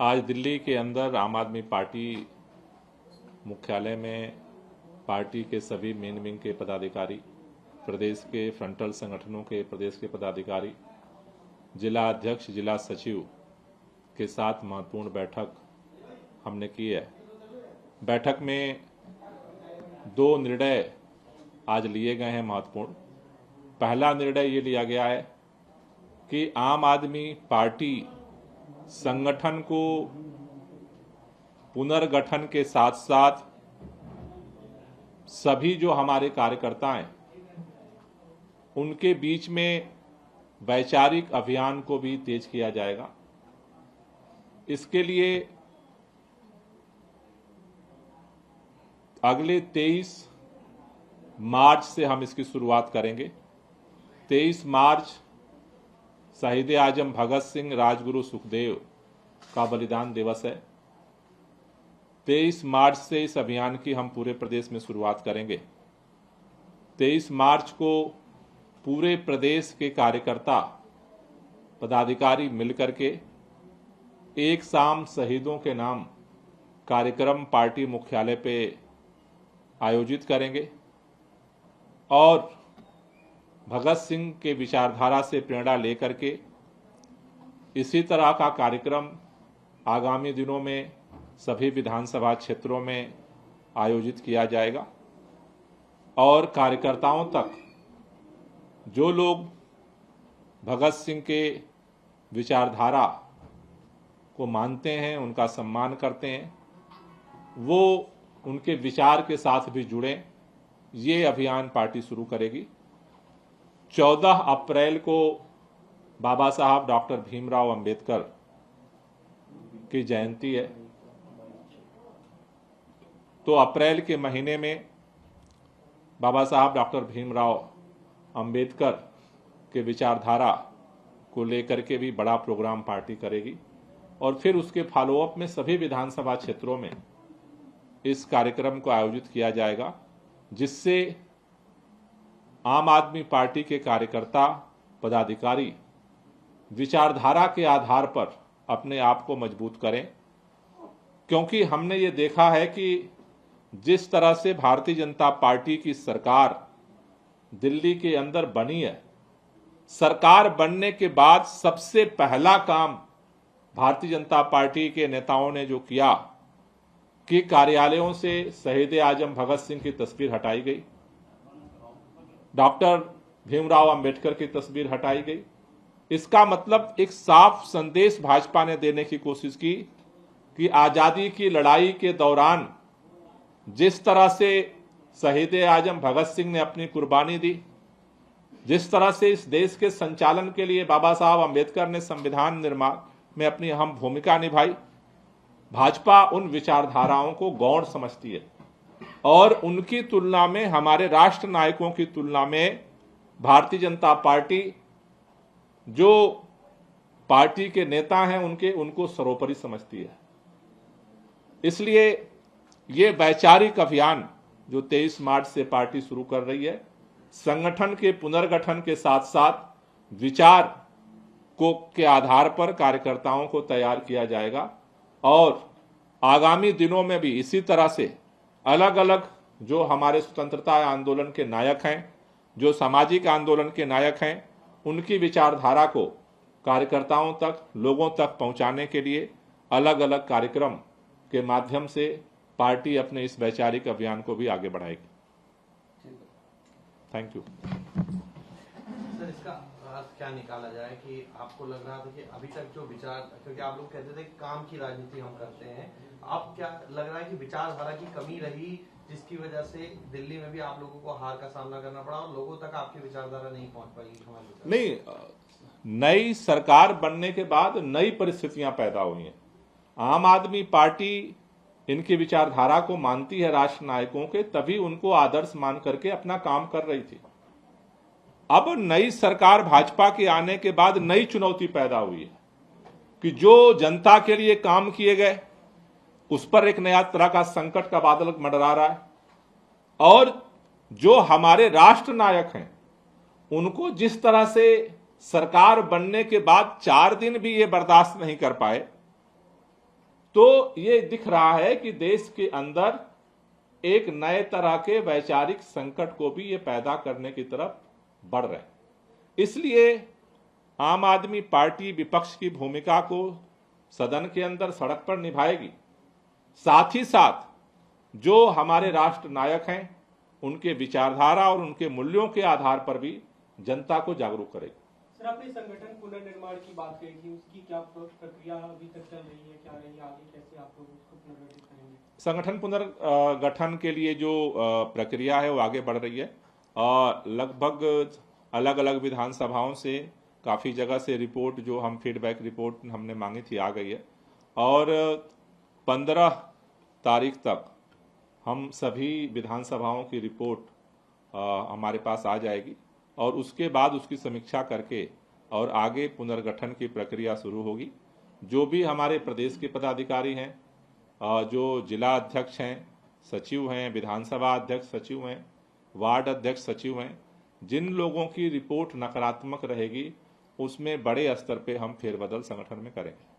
आज दिल्ली के अंदर आम आदमी पार्टी मुख्यालय में पार्टी के सभी मेन विंग के पदाधिकारी, प्रदेश के फ्रंटल संगठनों के प्रदेश के पदाधिकारी, जिला अध्यक्ष, जिला सचिव के साथ महत्वपूर्ण बैठक हमने की है। बैठक में 2 निर्णय आज लिए गए हैं महत्वपूर्ण। पहला निर्णय ये लिया गया है कि आम आदमी पार्टी संगठन को पुनर्गठन के साथ साथ सभी जो हमारे कार्यकर्ता हैं उनके बीच में वैचारिक अभियान को भी तेज किया जाएगा। इसके लिए अगले 23 मार्च से हम इसकी शुरुआत करेंगे। 23 मार्च शहीद आजम भगत सिंह, राजगुरु सुखदेव का बलिदान दिवस है। 23 मार्च से इस अभियान की हम पूरे प्रदेश में शुरुआत करेंगे। 23 मार्च को पूरे प्रदेश के कार्यकर्ता, पदाधिकारी मिलकर के एक शाम शहीदों के नाम कार्यक्रम पार्टी मुख्यालय पे आयोजित करेंगे और भगत सिंह के विचारधारा से प्रेरणा लेकर के इसी तरह का कार्यक्रम आगामी दिनों में सभी विधानसभा क्षेत्रों में आयोजित किया जाएगा और कार्यकर्ताओं तक जो लोग भगत सिंह के विचारधारा को मानते हैं, उनका सम्मान करते हैं, वो उनके विचार के साथ भी जुड़ें। ये अभियान पार्टी शुरू करेगी। 14 अप्रैल को बाबा साहब डॉक्टर भीमराव अंबेडकर की जयंती है, तो अप्रैल के महीने में बाबा साहब डॉक्टर भीमराव अंबेडकर के विचारधारा को लेकर के भी बड़ा प्रोग्राम पार्टी करेगी और फिर उसके फॉलोअप में सभी विधानसभा क्षेत्रों में इस कार्यक्रम को आयोजित किया जाएगा, जिससे आम आदमी पार्टी के कार्यकर्ता, पदाधिकारी विचारधारा के आधार पर अपने आप को मजबूत करें। क्योंकि हमने ये देखा है कि जिस तरह से भारतीय जनता पार्टी की सरकार दिल्ली के अंदर बनी है, सरकार बनने के बाद सबसे पहला काम भारतीय जनता पार्टी के नेताओं ने जो किया कि कार्यालयों से शहीद आजम भगत सिंह की तस्वीर हटाई गई, डॉक्टर भीमराव अंबेडकर की तस्वीर हटाई गई। इसका मतलब एक साफ संदेश भाजपा ने देने की कोशिश की कि आजादी की लड़ाई के दौरान जिस तरह से शहीद आजम भगत सिंह ने अपनी कुर्बानी दी, जिस तरह से इस देश के संचालन के लिए बाबा साहब अंबेडकर ने संविधान निर्माण में अपनी अहम भूमिका निभाई, भाजपा उन विचारधाराओं को गौण समझती है और उनकी तुलना में, हमारे राष्ट्र नायकों की तुलना में भारतीय जनता पार्टी जो पार्टी के नेता हैं उनको सर्वोपरि समझती है। इसलिए ये वैचारिक अभियान जो 23 मार्च से पार्टी शुरू कर रही है, संगठन के पुनर्गठन के साथ साथ विचार को के आधार पर कार्यकर्ताओं को तैयार किया जाएगा और आगामी दिनों में भी इसी तरह से अलग अलग जो हमारे स्वतंत्रता आंदोलन के नायक हैं, जो सामाजिक आंदोलन के नायक हैं, उनकी विचारधारा को कार्यकर्ताओं तक, लोगों तक पहुंचाने के लिए अलग अलग कार्यक्रम के माध्यम से पार्टी अपने इस वैचारिक अभियान को भी आगे बढ़ाएगी। Thank you. सर, इसका अर्थ क्या निकाला जाए कि आपको लग रहा था कि अभी तक जो विचार, क्योंकि आप लोग कहते थे काम की राजनीति हम करते हैं, अब क्या लग रहा है कि विचारधारा की कमी रही जिसकी वजह से दिल्ली में भी आप लोगों को हार का सामना करना पड़ा और लोगों तक आपकी विचारधारा नहीं पहुंच पाई? नहीं, नई सरकार बनने के बाद नई परिस्थितियां पैदा हुई हैं। आम आदमी पार्टी इनकी विचारधारा को मानती है, राष्ट्र नायकों के, तभी उनको आदर्श मान करके अपना काम कर रही थी। अब नई सरकार भाजपा के आने के बाद नई चुनौती पैदा हुई है कि जो जनता के लिए काम किए गए उस पर एक नया तरह का संकट का बादल मंडरा रहा है और जो हमारे राष्ट्र नायक हैं उनको जिस तरह से सरकार बनने के बाद 4 दिन भी ये बर्दाश्त नहीं कर पाए तो ये दिख रहा है कि देश के अंदर एक नए तरह के वैचारिक संकट को भी ये पैदा करने की तरफ बढ़ रहे हैं। इसलिए आम आदमी पार्टी विपक्ष की भूमिका को सदन के अंदर सड़क पर निभाएगी, साथ ही साथ जो हमारे राष्ट्र नायक हैं उनके विचारधारा और उनके मूल्यों के आधार पर भी जनता को जागरूक करेगी। सर, आपने संगठन पुनर्निर्माण की बात कही थी, उसकी क्या प्रक्रिया अभी तक चल रही है, क्या रही है, आगे कैसे आप लोग उसको पुनर्गठित करेंगे? संगठन पुनर्गठन के लिए जो प्रक्रिया है वो आगे बढ़ रही है। लगभग अलग अलग विधानसभाओं से काफ़ी जगह से रिपोर्ट, जो हम फीडबैक रिपोर्ट हमने मांगी थी, आ गई है और 15 तारीख तक हम सभी विधानसभाओं की रिपोर्ट हमारे पास आ जाएगी और उसके बाद उसकी समीक्षा करके और आगे पुनर्गठन की प्रक्रिया शुरू होगी। जो भी हमारे प्रदेश के पदाधिकारी हैं, जो जिला अध्यक्ष हैं, सचिव हैं, विधानसभा अध्यक्ष सचिव हैं, वार्ड अध्यक्ष सचिव हैं, जिन लोगों की रिपोर्ट नकारात्मक रहेगी उसमें बड़े स्तर पे हम फेरबदल संगठन में करेंगे।